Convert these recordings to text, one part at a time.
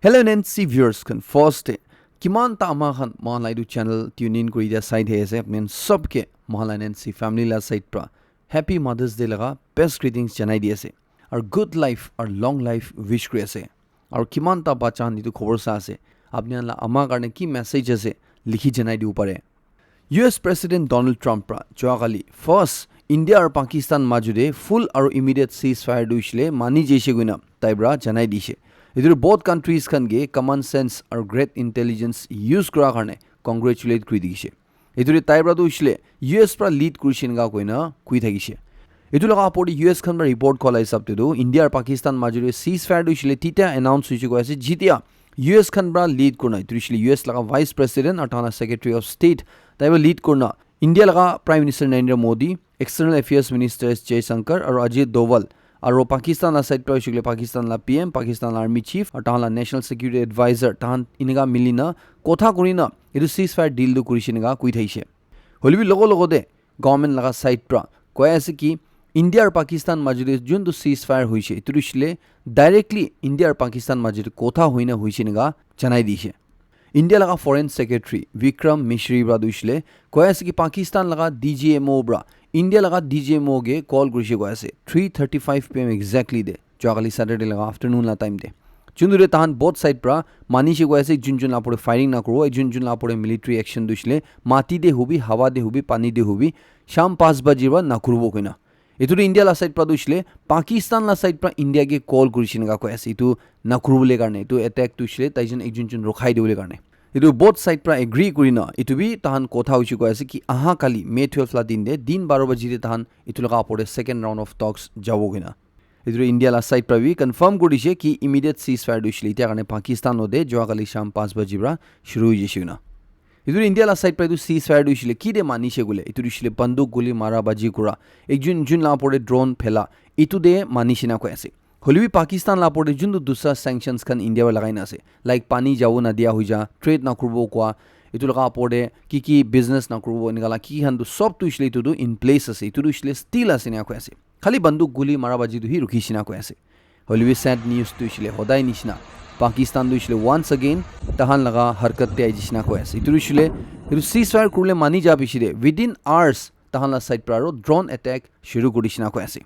Hello Nancy viewers kan first kiman ta ama khan mahalai du channel tune in kuri dia side hai ase apne sab ke mahalai Nancy family la side pra happy mothers day laga best greetings janai di ase our good life our long life wish kuri ase aur kiman ta bacha ni tu khobor sa ase apne la ama karne ki message ase likhi janai di upare US President Donald Trump pra joagali first India aur Pakistan majude full aur immediate ceasefire duishle mani jeshe guina taibra janai dishe इधर both countries can get common sense or great intelligence use करा करने congratulate करी दिशे इधर ताइब्रा तो इसलिए US पर lead कुरिशिन का कोई ना कोई था किसे इधर लगा अपोडी US खन पर report कॉल आई सब तो इंडिया और पाकिस्तान माजुरे ceasefire तो इसलिए तीता announce हुई चुका है ऐसे जीतिया US खन पर lead करना इधर इसलिए US लगा vice president अटाना secretary of state ताइब्रा lead करना इंडिया लगा prime minister Narendra Modi external affairs minister Jaishankar और अजीत डोवाल और पाकिस्तान ला साइड पर पाकिस्तान ला पीएम पाकिस्तान ला आर्मी चीफ और ताहला नेशनल सिक्योरिटी एडवाइजर ताहन इनगा मिलिना कोथा करिना इदु सीजफायर डील दु कुरिसिनगा कुइ थाइसे होलिबि लगो दे गवर्नमेंट लगा साइड पर कोयासे कि इंडिया और पाकिस्तान माजुरे जुन दु सीजफायर होइसे इतुरिसले डायरेक्टली इंडिया और पाकिस्तान माजुरे कोथा होइना होइसिनगा जनाइ दिसे इंडिया लगा फॉरेन सेक्रेटरी विक्रम मिश्री ब्रा दुइसले कोयासे कि पाकिस्तान लगा डीजीएमओ ब्रा इंडिया लगा डीजीएमओ गे कॉल कुरिसे कोयासे 3:35 PM एग्जैक्टली दे जोगाली सैटरडे लगा आफ्टरनून ला टाइम दे चुंदुरे ताहन बोथ साइड प्रा मानिसे कोयासे जुन लापोडे फायरिंग ना करो जुन लापोडे मिलिट्री एक्शन दुइसले माटी दे हुबी हवा दे हुबी पानी दे हुबी शाम 5 बजेबा ना करबो कइना इतुरे इंडिया ला साइड प्रा दुइसले पाकिस्तान ला साइड प्रा इंडिया गे कॉल कुरिसिनगा कोयासे इतु ना करबोले कारणे इतु अटैक दुइसले ताइजन एकजुन रोखाइ देबोले कारणे इतु बोथ साइड प्रा एग्री करिना इतु भी ताहन कोथा होइछि कोयासे कि आहा काली मे 12 ला दिन दे दिन 12 बजे ताहन इतु लगा पड़े सेकंड राउंड ऑफ टॉक्स जावोगिना इतु इंडिया ला साइड प्रा भी कंफर्म करिसे कि इमीडिएट सीजफायर दुइसले इता कारणे पाकिस्तान ओदे जोगाली शाम 5 बजे ब्रा शुरू होइजिसिना इतु इंडिया ला साइड प्रा इतु सीजफायर दुइसले किदे मानिसे गुले इतु दुइसले बंदूक गुली मारा बाजी कुरा एकजुन ला पड़े ड्रोन फेला इतु दे मानिसिना कोयासे होलिबि पाकिस्तान लापोडे जुन दूसरा सैंक्शंस खन इंडिया वा लगाइना से लाइक पानी जावो ना दिया हुइजा ट्रेड ना करबो क्वा इतु लगा पोडे की बिजनेस ना करबो निगाला की हन दु सब तो इसले इतु इन प्लेस से इतु इसले स्टिल आसे ना कोयासे खाली बंदूक गुली मारा बाजी दु हि रुखिसिना कोयासे होलिबि सैड न्यूज़ तो इसले होदाय निसिना पाकिस्तान दु इसले वंस अगेन तहान लगा हरकत ते आइजिसिना कोयासे इतु इसले इतु सीजफायर कुरले मानी जा बिसिदे विद इन आवर्स तहान ला साइड प्रारो ड्रोन अटैक शुरू करिसिना कोयासे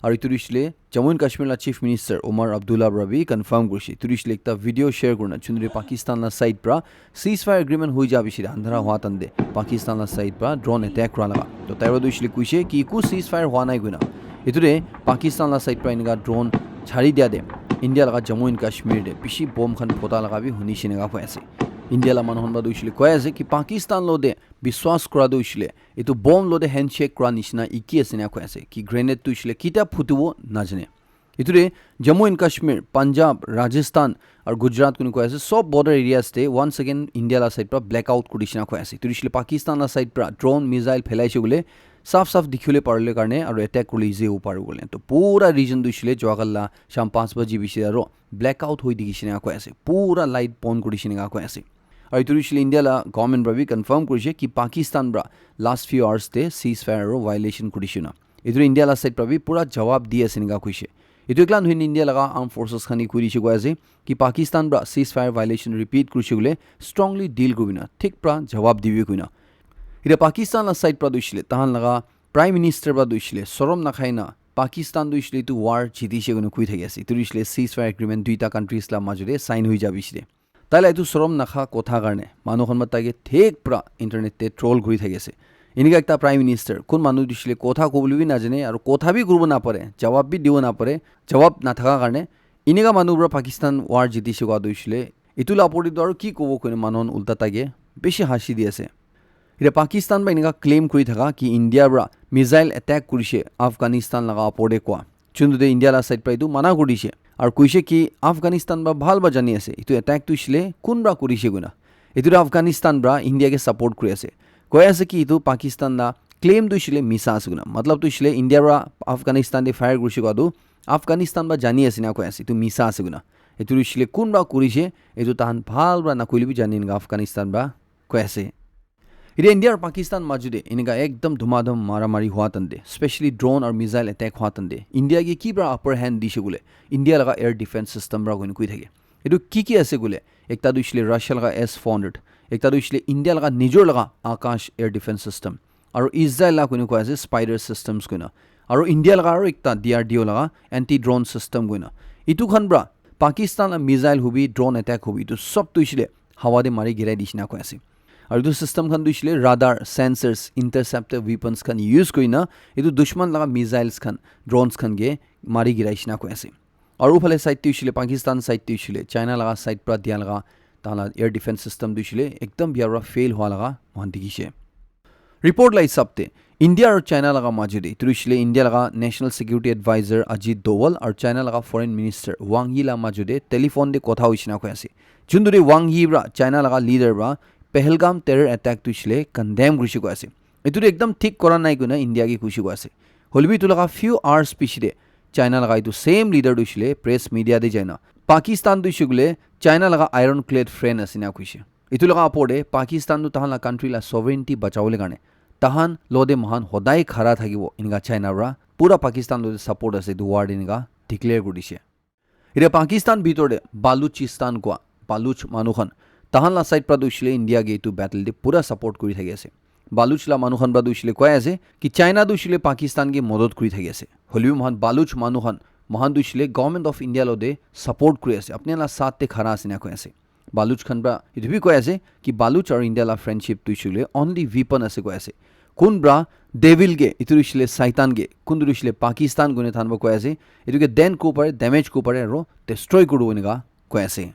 और इतुरिसले जम्मू एंड कश्मीर ला चीफ मिनिस्टर उमर अब्दुल्ला रबी कंफर्म करछि इतुरिसले एकता वीडियो शेयर करना चुनरे पाकिस्तान ला साइड प्रा सीजफायर एग्रीमेंट होई जा बिसिरा अंधरा हुआ तंदे पाकिस्तान ला साइड प्रा ड्रोन अटैक करा लगा तो ताइबा दुइसले कुइसे कि कु सीजफायर हुआ नाइ गुना इतुरे पाकिस्तान ला साइड प्रा इनगा ड्रोन छाड़ी दिया दे इंडिया लगा जम्मू एंड कश्मीर दे पिसी बम खन फोटा लगा भी हुनी सिनेगा फैसे इंडिया ला मनहन बा दुइसले कोयासे कि पाकिस्तान लो दे विश्वास करा दुइसले इतु बम लो दे हैंडशेक करा निसिना इकी आसिना कोयासे कि ग्रेनेड दुइसले किता फुटुबो नाजने इतुरे जम्मू एंड कश्मीर पंजाब राजस्थान और गुजरात को कोयासे सब बॉर्डर एरियास ते वंस अगेन इंडिया ला साइड पर ब्लैकआउट कुदिसिना कोयासे इतुरिसले पाकिस्तान ला साइड पर ड्रोन मिसाइल फैलाइसे गुले साफ दिखिले पारले कारणे और अटैक करले इजी हो पारु गुले तो पूरा रीजन दुइसले जोगाल्ला शाम 5 बजे बिसिरो ब्लैकआउट होई दिगिसिना कोयासे पूरा लाइट पॉन कुदिसिना कोयासे और इतुरिसले इंडिया ला गवर्नमेंट ब्रा भी कंफर्म करिसे कि पाकिस्तान ब्रा लास्ट फ्यू आवर्स ते सीजफायर रो वायलेशन कुदिसिना इतु इंडिया ला साइड पर भी पूरा जवाब दिए सिनगा कुइसे इतु एकला हुइन इंडिया लगा आर्म फोर्सेस खनि कुरिसे गोयासे कि पाकिस्तान ब्रा सीजफायर वायलेशन रिपीट कुरिसे गुले स्ट्रांगली डील गुबिना ठीक प्रा जवाब दिबि कुइना इरा पाकिस्तान ला साइड पर दुइसले ताहन लगा प्राइम मिनिस्टर बा दुइसले सरम नखाइना पाकिस्तान दुइसले तु वार जितिसे गुनु कुइ थागियासे दुइसले सीजफायर एग्रीमेंट दुइटा कंट्रीज ला माजुरे साइन होई जाबिसिदे ताइला तु सरम नखा कोथा कारणे मानुखन मतागे ठेक प्रा इंटरनेट ते ट्रोल घुरि थागियासे इनिगा एकटा प्राइम मिनिस्टर कोन मानु दुइसले कोथा कोबलुबि ना जाने और कोथा भी गुरबो ना परे जवाब भी दिबो ना परे जवाब ना थाका कारणे इनिगा मानुब्रा पाकिस्तान वार जितिसे गवा दुइसले इतुला परि दर की कोबो कोने मानन उल्टा तागे बेशी हासि दियासे इरा पाकिस्तान बा इनका क्लेम करी थाका कि इंडिया ब्रा मिसाइल अटैक कुरिसे अफगानिस्तान लगा पड़े क्वा चुंदुदे इंडिया ला साइड प्राइदु माना करिसे और कुइसे कि अफगानिस्तान बा भाल बा जानि आसे इतु अटैक तुइसले कुन ब्रा करिसे गुना इतु अफगानिस्तान ब्रा इंडिया के सपोर्ट करि आसे कोयासे कि इतु पाकिस्तान दा क्लेम दुइसले मिसा आसे गुना मतलब तुइसले इंडिया ब्रा अफगानिस्तान दे फायर करिसे गदु अफगानिस्तान बा जानि आसे ना कोयासे इतु मिसा आसे गुना इतु दुइसले कुन ब्रा करिसे इतु ताहन भाल ब्रा ना कोइलि भी जानि ना अफगानिस्तान ब्रा कोयासे इधर इंडिया और पाकिस्तान माजुदे इनका एकदम धुमाधम मारामारी हुआ तंदे स्पेशली ड्रोन और मिसाइल अटैक हुआ तंदे इंडिया की ब्रा अपर हैंड दिशे गुले इंडिया लगा एयर डिफेंस सिस्टम ब्रा कोइन कुइ थागे এটো কি আছে গুলে একটা দুইছিলে রাশিয়া লগা S-400 একটা দুইছিলে ইন্ডিয়া লগা নিজৰ লগা আকাশ এয়াৰ ডিফেন্স সিস্টেম আৰু ইজৰাইল লগা কোনো কোৱা আছে স্পাইডাৰ সিস্টেমছ কইনা আৰু ইন্ডিয়া লগা আৰু একটা DRDO লগা এন্টি ড্ৰোন সিস্টেম কইনা ইটু খানব্ৰা পাকিস্তান মিসাইল হুবি ড্ৰোন অ্যাটাক হুবি তো সব তুইছিলে হাৱাদে মাৰি গিৰাই দিছিনা কৈ আছে আৰু এইটো সিস্টেম খান দুইছিলে ৰাডাৰ সেন্সৰ্স ইন্টাৰসেপ্টৰ ৱেপনছ খান ইউজ কইনা এইটো দুশ্মন লগা মিসাইলছ খান ড্ৰোনছ খান গে মাৰি গিৰাইছিনা কৈ আছে আৰু ফালে সাইড তুইছিলে পাকিস্তান সাইড তুইছিলে চাইনা লগা সাইড পৰা দিয়া লগা তালা এয়াৰ ডিফেন্স সিস্টেম দুইছিলে একদম বিয়াৰা ফেইল হোৱা লগা মহান দেখিছে ৰিপৰ্ট লাই সাবতে ইন্ডিয়া আৰু চাইনা লগা মাজুদি তুইছিলে ইন্ডিয়া লগা নেশ্যনেল সিকিউৰিটি এডভাইজাৰ অজিত দোৱাল আৰু চাইনা লগা ফৰেন মিনিষ্টাৰ ৱাং য়ি লা মাজুদে টেলিফোন দে কথা হৈছিনা কৈ আছে যোনদৰে ৱাং য়ি ৰা চাইনা লগা লিডাৰ ৰা পেহেলগাম টেৰৰ এটাক তুইছিলে কনডেম কৰিছে কৈ আছে এটো একদম ঠিক কৰা নাই গুনা ইন্ডিয়া কি খুশি কৈ আছে হলবি তো লগা ফিউ আৱাৰ্ছ পিছতে চাইনা লগা এইটো সেম লিডাৰ দুইছিলে প্ৰেছ মিডিয়া দে যায়না পাকিস্তান দুইছিলে চাইনা লগা আইৰন ক্লেড ফ্ৰেণ্ড আছিনা কৈছে এইটো লগা আপৰে পাকিস্তান তো তাহালা কান্ট্ৰি লা সভৰেনিটি বাঁচাবলৈ কাৰণে তাহান লদে মহান সদায় খাৰা থাকিব ইনগা চাইনা ৰা পুৰা পাকিস্তান লদে সাপোৰ্ট আছে দুৱাৰ ইনগা ডিক্লেয়াৰ কৰিছে এতিয়া পাকিস্তান ভিতৰতে বালুচিস্তান কোৱা বালুচ মানুহখন তাহান লা সাইড পৰা দুইছিলে ইন্ডিয়া গে এইটো বেটল দে পুৰা সাপোৰ্ট কৰি থাকি আছে বালুচলা মানুহখন পৰা দুইছিলে কৈ আছে কি চাইনা দুইছিলে পাকিস্তান গে মদত কৰি থাকি আছে হলিও মহান বালুচ মানুহখন মহান দুইছিলে গভৰ্নমেণ্ট অফ ইণ্ডিয়া লদে সাপোৰ্ট কৰি আছে আপুনি লা সাথে খাৰা আছে না কৈ আছে বালুচ খান পৰা এইটো বি কৈ আছে কি বালুচ আৰু ইণ্ডিয়া লা ফ্ৰেণ্ডশ্বিপ দুইছিলে অনলি ৱেপন আছে কৈ আছে কোন ব্ৰা ডেভিল গে ইটো দুইছিলে শয়তান গে কোন দুইছিলে পাকিস্তান গুনে থানব কৈ আছে এটোকে দেন কো পাৰে ডেমেজ কো পাৰে আৰু ডিস্ট্ৰয় কৰিব এনেকা কৈ আছে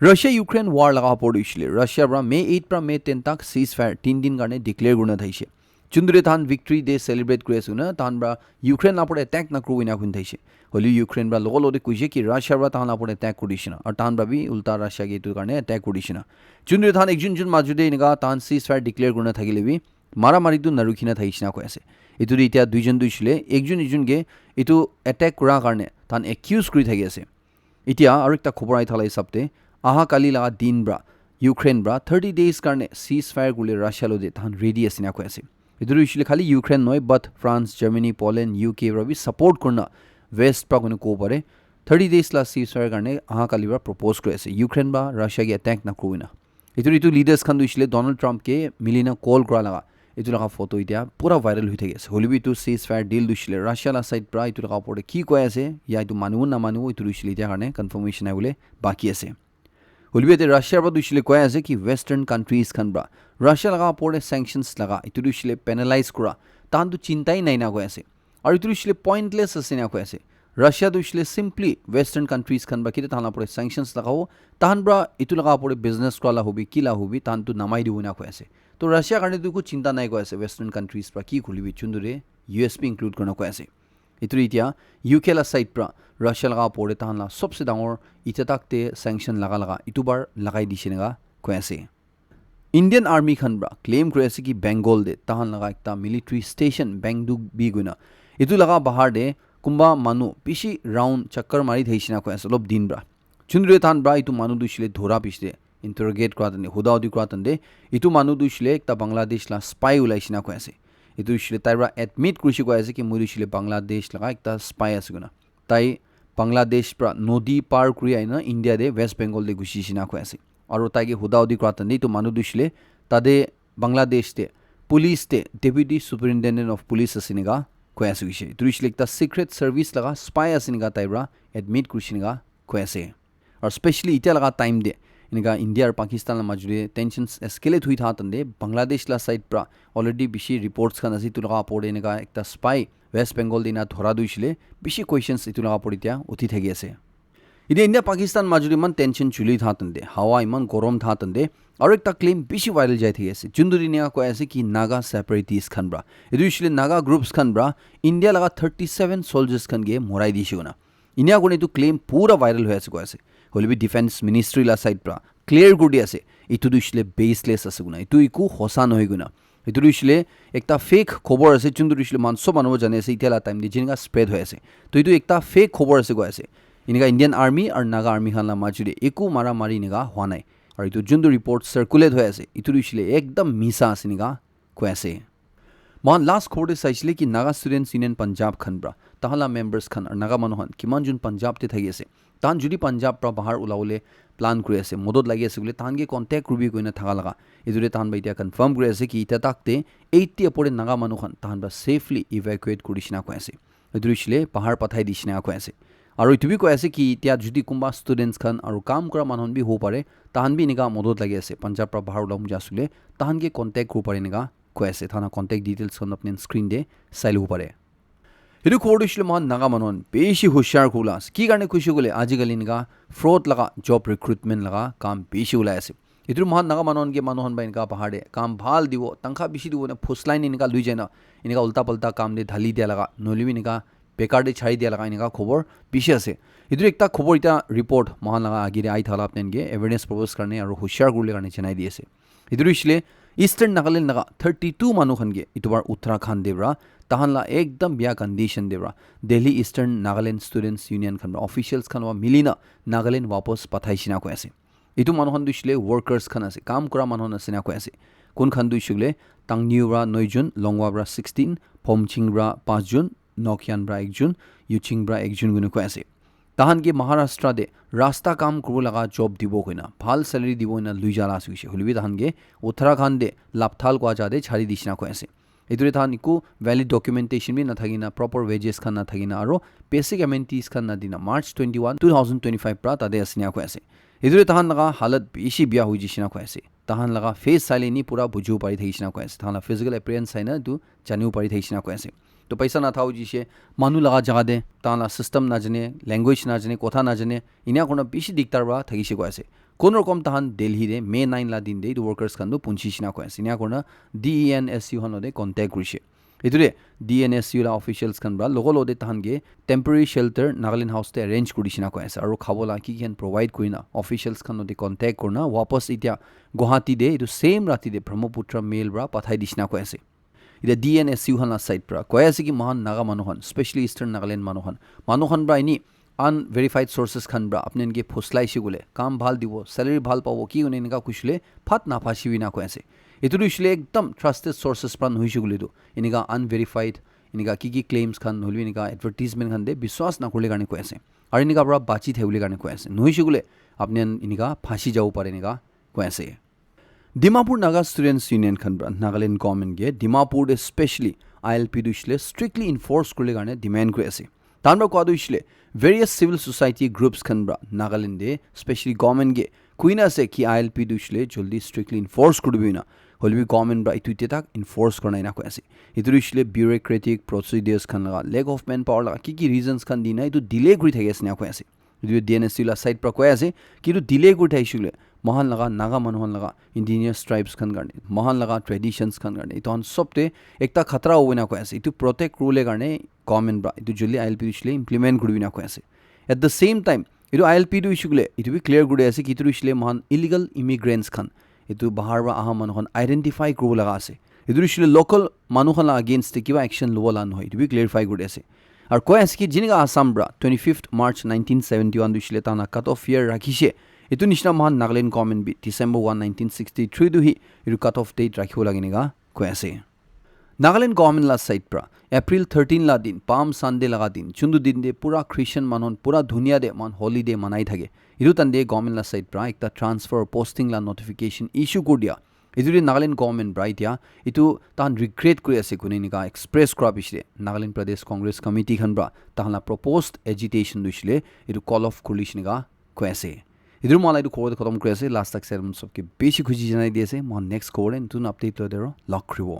ৰাছিয়া ইউক্ৰেইন ৱাৰ লগা পড়িছিলে ৰাছিয়া পৰা মে 8 পৰা মে 10 তক সিজ ফায়াৰ 3 দিন কাৰণে ডিক্লেয়াৰ গুনা থাইছে চুন্দুৰে থান ভিক্টৰি ডে সেলিব্ৰেট কৰি আছে না তান পৰা ইউক্ৰেইন আপৰে এটাক না কৰো ইনা গুন থাইছে হলি ইউক্ৰেইন পৰা লগলতে কৈছে কি ৰাছিয়া পৰা তান আপৰে এটাক কৰিছে না আৰু তান ভাবি উল্টা ৰাছিয়া গে ইটোৰ কাৰণে এটাক কৰিছে না চুন্দুৰে থান একজন জন মাজুদে এনেকা তান সিজ ফায়াৰ ডিক্লেয়াৰ গুনা থাকিলেবি মাৰামাৰিটো নাৰুখিনা থাইছিনা কৈ আছে ইটো এতিয়া দুইজন দুইছিলে একজন গে ইটো এটাক কৰা কাৰণে তান একিউজ কৰি থাকি আছে এতিয়া আৰু একটা খবৰ আই থালাই হিচাপতে আহা কালি লগা দিন ব্ৰা ইউক্ৰেইন ব্ৰা 30 ডেজ কাৰণে সিজ ফায়াৰ গুলে ৰাছিয়া লদে তান ৰেডি আছে না কৈ আছে ইটো ইছলে খালি ইউক্ৰেইন নয় but France Germany Poland UK ৰবি সাপোৰ্ট কৰনা वेस्ट পৰা কোনো কো পাৰে 30 ডেজ লা সিজ ফায়াৰ কাৰণে আহা কালি ব্ৰা প্ৰপ'জ কৰি আছে ইউক্ৰেইন বা ৰাছিয়া গে এটাক না কৰোইনা ইটো লিডাৰ্স খান দুইছিলে ডোনাল্ড ট্ৰাম্প কে মিলিনা কল কৰা লগা এইটো লগা ফটো এতিয়া পুৰা ভাইৰেল হৈ থাকি আছে হলিবি টু সিজ ফায়াৰ ডিল দুইছিলে ৰাছিয়া লা সাইড পৰা এইটো লগা ওপৰতে কি কৈ আছে ইয়া এইটো মানুহ না মানুহ এইটো দুইছিলে এতিয়া কাৰণে কনফাৰ্মেশ্যন আইবলে বাকি আছে হলিবি এতে ৰাছিয়াৰ পৰা দুইছিলে কৈ আছে কি ৱেষ্টাৰ্ণ কাণ্ট্ৰিজ খান ব্ৰা ৰাছিয়া লগা ওপৰতে চেংচনছ লগা এইটো দুইছিলে পেনালাইজ কৰা তাহাঁতো চিন্তাই নাই না কৈ আছে আৰু এইটো দুইছিলে পইণ্টলেছ আছে না কৈ আছে ৰাছিয়া দুইছিলে সিম্পলি ৱেষ্টাৰ্ণ কাণ্ট্ৰিজ খান বা কিতে তাহান ওপৰতে চেংচনছ লগাও তাহান ব্ৰা এইটো লগা ওপৰতে বিজনেছ কৰা লা হবি কি লা হবি তাহাঁতো নামাই দিব না কৈ আছে তো ৰাছিয়া কাৰণে তো একো চিন্তা নাই কৈ আছে ৱেষ্টাৰ্ণ কাণ্ট্ৰিজ পৰা কি খুলিবি চুন্দুৰে ইউএছপি ইনক্লুড কৰনা কৈ আছে এইটো এতিয়া ইউকে লা সাইড পৰা ৰাছিয়া লগা ওপৰতে তাহান লা সবচে ডাঙৰ ইটা তাকতে চেংচন লগা ইটো বাৰ লগাই দিছে না কৈ আছে ইণ্ডিয়ান আৰ্মি খান ব্ৰা ক্লেম কৰি আছে কি বেংগল দে তাহান লগা একটা মিলিটাৰী ষ্টেচন বেংডুক বি গুনা এইটো লগা বাহাৰ দে কুম্বা মানুহ পিছি ৰাউণ্ড চক্কৰ মাৰি থাইছিনা কৈ আছে অলপ দিন ব্ৰা চুন্দুৰে তাহান ব্ৰা এইটো মানুহ দুইছিলে ধৰা পিছতে ইণ্টাৰগেট কৰা তন্দে হুদাউদি কৰা তন্দে ইটো মানুহ দুইছিলে একটা বাংলাদেশ লা স্পাই ওলাইছিনা কৈ আছে এইটো ইছলে তাইৰা এডমিট কৰিছে কৈ আছে কি মই দুইছিলে বাংলাদেশ লগা একটা স্পাই আছে গুনা তাই বাংলাদেশ পৰা নদী পাৰ কৰি আইনা ইণ্ডিয়া দে ৱেষ্ট বেংগল দে গুছিছিনা কৈ আছে আৰু তাইকে হুদাউদি কৰা তন্দে ইটো মানুহ দুইছিলে তাদে বাংলাদেশ দে পুলিচ দে ডেপুটি সুপাৰিনটেণ্ডেণ্ট অফ পুলিচ আছে নিগা কৈ আছে গৈছে এইটো ইছলে একটা সিক্ৰেট সাৰ্ভিস লগা স্পাই আছে নিগা তাইৰা এডমিট কৰিছে নিগা কৈ আছে আৰু স্পেশালি ইটা লগা টাইম দে इनका इंडिया और पाकिस्तान मजुरे टेंशन्स एस्केलेट हुई था तंदे बांग्लादेश ला साइड प्रा ऑलरेडी बिशी रिपोर्ट्स का नसी तुलगा पड़े इनका एक स्पाई वेस्ट बेंगल दिना धरा दुइছিলে बिशी क्वेश्चंस इतुलगा पड़ित्या उठी थगी আছে इदे इंडिया पाकिस्तान मजुरे मन टेंशन चुली था तंदे हवा इमान गरम था तंदे और एक क्लेम बिशी वायरल जाय थगी আছে जुंदुरिनिया को ऐसे कि नागा सेपरेटिस्ट खन ब्रा इदुइছিলে नागा ग्रुप्स खन ब्रा इंडिया लगा 37 सोल्जर्स खन गे मोराई दिशिगोना इनिया कोने तो क्लेम पूरा वायरल হৈ আছে কৈ আছে হলিবি ডিফেন্স মিনিষ্ট্ৰি লা সাইড পৰা ক্লিয়াৰ কৰি আছে ইটো দুইছিলে বেসলেস আছে গুনা ইটো ইকো হসা নহয় গুনা ইটো দুইছিলে একটা ফেক খবৰ আছে যোনটো দুইছিলে মানস মানুহ জানে আছে ইতিয়ালা টাইম দি জিনগা স্প্ৰেড হৈ আছে তো ইটো একটা ফেক খবৰ আছে কৈ আছে ইনগা ইণ্ডিয়ান আৰ্মি আৰু নাগা আৰ্মি খানলা মাজুৰে একো মাৰা মাৰি নিগা হোৱা নাই আৰু ইটো যোনটো ৰিপৰ্ট সাৰ্কুলেট হৈ আছে ইটো দুইছিলে একদম মিছা আছে নিগা কৈ আছে মান লাষ্ট খবৰতে চাইছিলে কি নাগা ষ্টুডেণ্টছ ইউনিয়ন পাঞ্জাব খান ব্ৰা তাহলা মেম্বাৰ্ছ খান আৰু নাগা মানুহন কিমান যোন পাঞ্জাব তে থাকি আছে তাহান যদি পাঞ্জাব পৰা বাহাৰ ওলাবলৈ প্লান কৰি আছে মদত লাগি আছে বোলে তাহানকে কণ্টেক্ট কৰিবি কৰি থাকা লগা এইদৰে তাহান বা এতিয়া কনফাৰ্ম কৰি আছে কি এতিয়া তাকতে 80 ওপৰে নাগা মানুহখন তাহান বা ছেফলি ইভেকুৱেট কৰি দিছিনা কৈ আছে এইদৰে পাহাৰ পঠাই দিছিনা কৈ আছে আৰু এইটো কৈ আছে কি এতিয়া যদি কোনোবা ষ্টুডেণ্টছ খান আৰু কাম কৰা মানুহন বি হ'ব পাৰে তাহান বি এনেকা মদত লাগি আছে পাঞ্জাব পৰা বাহাৰ ওলাম যাচলে তাহানকে কণ্টেক্ট কৰিব পাৰে এনেকা কৈ আছে তাহানা কণ্টেক্ট ডিটেইলছখন আপুনি স্ক্ৰীন দে চাই ল'ব পাৰে এইটো খবৰ দিছিলে মহান নাগা মানুহন বেছি হুঁচিয়াৰ খোলাছ কি কাৰণে খুচি গ'লে আজিকালি এনেকা ফ্ৰড লগা জব ৰিক্ৰুটমেণ্ট লগা কাম বেছি ওলাই আছে এইটোৰ মহান নাগা মানুহনকে মানুহন বা এনেকা পাহাৰে কাম ভাল দিব তাংখা বেছি দিব নে ফুচলাইন এনেকা লৈ যায় না এনেকা উল্টা পাল্টা কাম দে ঢালি দিয়া লগা নহ'লে এনেকা বেকাৰ দে ছাড়ি দিয়া লগা এনেকা খবৰ বেছি আছে এইটোৰ একটা খবৰ এতিয়া ৰিপৰ্ট মহান নাগা আগিৰে আহি থালা আপোনালোকে এৱেৰনেছ প্ৰপ'জ কাৰণে আৰু হুঁচিয়াৰ কৰিবলৈ কাৰণে জনাই দি আছে এইটোৰ হৈছিলে ইষ্টাৰ্ণ নাগালেণ্ড নাগা 32 মানুহখনকে ইটোবাৰ উত্তৰাখণ্ড দেৱৰা তাহানলা একদম বিয়া কণ্ডিশ্যন দেৱৰা Delhi eastern Nagaland students union খান অফিচিয়েলছ খান মিলিনা নাগালেণ্ড ৱাপছ পঠাইছিনা কৈ আছে এইটো মানুহখন দিছিলে ৱৰ্কাৰ্ছ খান আছে কাম কৰা মানুহন আছে না কৈ আছে কোনখন দিছিলে টাংনিউৰা 9 জন লংৱাবৰা 16 ফমচিংৰা 5 জন নকিয়ানব্ৰা 1 জন ইউচিংব্ৰা 1 জন গুণ কৈ আছে তাহানকে মহাৰাষ্ট্ৰতে ৰাস্তা কাম কৰিব লগা জব দিব কইনা ভাল চেলাৰি দিব কইনা লৈ যালা আছে হলিবি তাহানকে উত্তৰাখণ্ডে লাপথাল কোৱা যাতে ছাড়ি দিছিনা কৈ আছে এইটোৰে তাহান একো valid documentation B নাথাকিনা proper wages খান নাথাকিনা আৰু বেছিক এমেনিটিজ খান নাদিনা মাৰ্চ 21 2025 পৰা তাতে আছিনা কৈ আছে এইটোৰে তাহান লগা হালত বেছি বিয়া হৈ যিছিনা কৈ আছে তাহান লগা ফেচ চাইলে নি পুৰা বুজিব পাৰি থাকিছিনা কৈ আছে তাহান ফিজিকেল এপিয়াৰেঞ্চ চাই না এইটো জানিব পাৰি থাকিছিনা কৈ আছে তো পইচা নাথাও যিছে মানুহ লগা জাগা দে তাহান চিষ্টেম নাজানে লেংগুৱেজ নাজানে কথা নাজানে ইনা কোনো বেছি দিগদাৰ বা থাকিছে কৈ আছে কোন ৰকম তাহান দিল্লীৰে মে 9 লা দিন দে এইটো ৱৰ্কাৰ্ছ খান পুঞ্চিছিনা কৈ আছে ইনা কোনো DENSU হনদে কণ্টেক্ট কৰিছে এইটোৰে DNSU লা অফিচিয়েলছ খান বা লগতে তাহানকে টেম্পৰেৰী শেল্টাৰ নাগালেণ্ড হাউচতে এৰেঞ্জ কৰিছিনা কৈ আছে আৰু খাবলা কি কেন provide Kareena officials খানতে contact corona ৱাপছ এতিয়া গুৱাহাটী দে এইটো সেম ৰাতি দে ব্ৰহ্মপুত্ৰ মেইল পৰা পঠাই দিছিনা কৈ আছে এতিয়া DNSU হনা সাইড পৰা কৈ আছে কি মহান নাগা মানুহন স্পেশালি ইষ্টাৰ্ণ নাগালেণ্ড মানুহন পৰা ইনি আনভেৰিফাইড সোৰ্সেছ খান পৰা আপোনালোকে ফুচলাইছে গ'লে কাম ভাল দিব চেলাৰি ভাল পাব কি কোনে এনেকা কৈছিলে ফাট নাফাচিবি না কৈ আছে এইটো দিছিলে একদম ট্ৰাষ্টেড সোৰ্সেছ পৰা নহৈছে গ'লে এইটো এনেকা আনভেৰিফাইড এনেকা কি ক্লেইমছ খান নহ'লে এনেকা এডভাৰটাইজমেণ্ট খান দে বিশ্বাস নকৰিলে কাৰণে কৈ আছে আৰু এনেকা পৰা বাচি থাকিবলৈ কাৰণে কৈ আছে নহৈছে গ'লে আপুনি এনেকা ফাঁচি যাব পাৰে এনেকা কৈ আছে ডিমাপুৰ নাগা ষ্টুডেণ্টছ ইউনিয়ন খান পৰা নাগালেণ্ড গভৰ্ণমেণ্টে ডিমাপুৰ স্পেচিয়েলি ILP দিছিলে ষ্ট্ৰিক্টলি ইনফৰ্চ কৰিবলৈ কাৰণে ডিমাণ্ড কৰি আছে তাৰ পৰা কোৱা দিছিলে ভেৰিয়াছ চিভিল ছ'চাইটি গ্ৰুপছ খান পৰা নাগালেণ্ডে স্পেচিয়েলি গভৰ্ণমেণ্টে কুইন আছে কি ILP দিছিলে জলদি ষ্ট্ৰিক্টলি ইনফৰ্চ কৰিবি না হলিবি গভৰ্ণমেণ্ট পৰা এইটো এতিয়া তাক ইনফৰ্চ কৰা নাই না কৈ আছে এইটো দিছিলে বিউৰ'ক্ৰেটিক প্ৰচিডিউৰ্ছ খান লগা লেক অফ মেন পাৱাৰ লগা কি ৰিজনছ খান দি নাই এইটো ডিলে কৰি থাকি আছে না কৈ আছে এইটো DNSU লা ছাইড পৰা কৈ আছে কিন্তু ডিলে কৰি থাকিছিলে মহান লগা নাগা মানুহন লগা ইণ্ডিজিনিয়াছ ট্ৰাইবছ খান কাৰণে মহান লগা ট্ৰেডিশ্যনছ খান কাৰণে এইটো চবতে একটা খাতৰা হ'ব না কৈ আছে এইটো প্ৰটেক্ট ৰুলে কাৰণে গভৰ্ণমেণ্ট পৰা এইটো জলদি ILP দিছিলে ইমপ্লিমেণ্ট কৰিবি না কৈ আছে এট দ্য ছেইম টাইম এইটো ILP দিছিলে এইটো বি ক্লিয়াৰ কৰি আছে কি এইটো দিছিলে মহান ইলিগেল ইমিগ্ৰেণ্টছ খান এইটো বাহাৰ পৰা অহা মানুহখন আইডেণ্টিফাই কৰিব লগা আছে এইটো দিছিলে লোকেল মানুহখন আগেইনষ্টে কিবা একশ্যন ল'ব লগা নহয় এইটো বি ক্লিয়াৰিফাই কৰি আছে আৰু কৈ আছে কি যেনেকা আছাম পৰা 25 মাৰ্চ 1971 দিছিলে তানা কাট অফ ইয়াৰ ৰাখিছে এইটো নিচিনা মহান নাগালেণ্ড গভৰ্ণমেণ্ট বি ডিচেম্বৰ 1 1963 দুহি এইটো কাট অফ ডেট ৰাখিব লাগে এনেকা কৈ আছে নাগালেণ্ড গভৰ্ণমেণ্ট লা ছাইড পৰা এপ্ৰিল 13 লা দিন পাম চানডে লগা দিন যোনটো দিন দে পুৰা খ্ৰীষ্টান মানুহন পুৰা ধুনীয়া দে মান হলিডে মানাই থাকে এইটো তান দে গভৰ্ণমেণ্ট লা ছাইড পৰা একটা ট্ৰান্সফাৰ পষ্টিং লা নটিফিকেশ্যন ইছ্যু কৰি দিয়া এইটো নাগালেণ্ড গভৰ্ণমেণ্ট পৰা এতিয়া এইটো তাহান ৰিগ্ৰেট কৰি আছে কোনে এনেকা এক্সপ্ৰেছ কৰা পিছলে নাগালেণ্ড প্ৰদেশ কংগ্ৰেছ কমিটি খান পৰা তাহান প্ৰপ'জড এজিটেশ্যন দিছিলে এইটো কল অফ কৰিছে এনেকা কৈ আছে এইটো মই এইটো খবৰ খতম কৰি আছে লাষ্ট তাক চবকে বেছি খুচি জনাই দি আছে মই নেক্সট খবৰ নতুন আপডেট লৈ লগ কৰিব